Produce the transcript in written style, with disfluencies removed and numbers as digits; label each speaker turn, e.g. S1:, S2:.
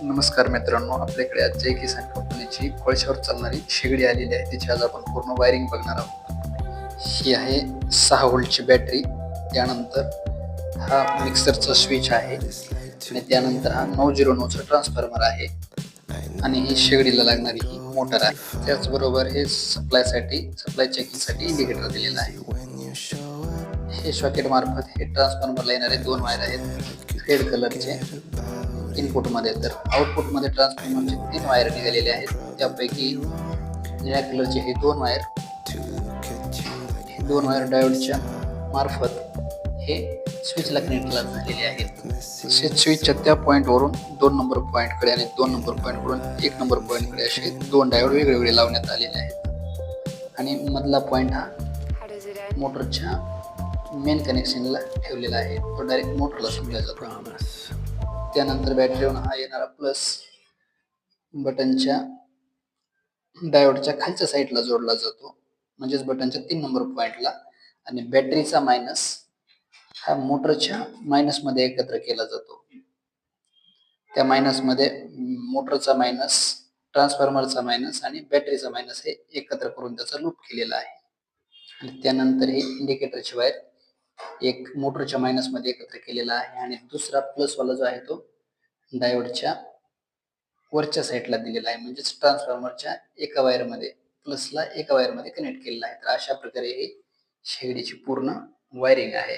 S1: नमस्कार मित्रांनो, आपल्याकडे आज जय किसान कंपनीची कोळशावर चालणारी शेगडी आलेली आहे. तिची आज आपण पूर्ण वायरिंग बघणार आहोत. ही आहे 6 व्होल्टची बॅटरी, त्यानंतर हा मिक्सरचा स्विच आहे आणि त्यानंतर हा 909चा ट्रान्सफॉर्मर आहे आणि ही शेगडीला लागणारी ही मोटर आहे. त्याचबरोबर हे सप्लाय चेकिंगसाठी इंडिकेटर दिलेला आहे. हे सॉकेट मार्फत हे ट्रान्सफॉर्मरला येणारे 2 वायर आहेत रेड कलरचे इनपुट मध्ये, तर आउटपुट मध्ये ट्रान्सफॉर्मरचे 3 वायर निघालेले आहेत. त्यापैकी निळ्या कलरचे हे 2 वायर डायोडच्या मार्फत हे स्विचला कनेक्ट झालेले आहेत. तसेच स्विचच्या त्या पॉइंट वरून 2 नंबर पॉइंट कडे आणि 2 नंबर पॉइंट वरून 1 नंबर पॉइंट कडे असे 2 डायोड वेगवेगळे लावण्यात आलेले आहेत आणि मधला पॉइंट हा मोटरच्या मेन कनेक्शनला ठेवलेला आहे. तो डायरेक्ट मोटरला जोडला जातो. त्यानंतर बॅटरीवरून हा येणारा प्लस बटनच्या डायोडच्या खालच्या साईडला जोडला जातो, म्हणजेच बटनच्या 3 नंबर पॉइंटला, आणि बॅटरीचा मायनस हा मोटरच्या मायनस मध्ये एकत्र केला जातो. त्या मायनस मध्ये मोटरचा मायनस, ट्रान्सफॉर्मरचा मायनस आणि बॅटरीचा मायनस हे एकत्र करून त्याचा लूप केलेला आहे. आणि त्यानंतर हे इंडिकेटरची वायर एक मोटरच्या मायनस मध्ये एकत्र केलेला आहे आणि दुसरा प्लस वाला जो आहे तो डायोडच्या वरच्या साईडला दिलेला आहे, म्हणजेच ट्रान्सफॉर्मरच्या एका वायरमध्ये प्लसला एका वायरमध्ये कनेक्ट केलेला आहे. तर अशा प्रकारे ही शेगडीची पूर्ण वायरिंग आहे.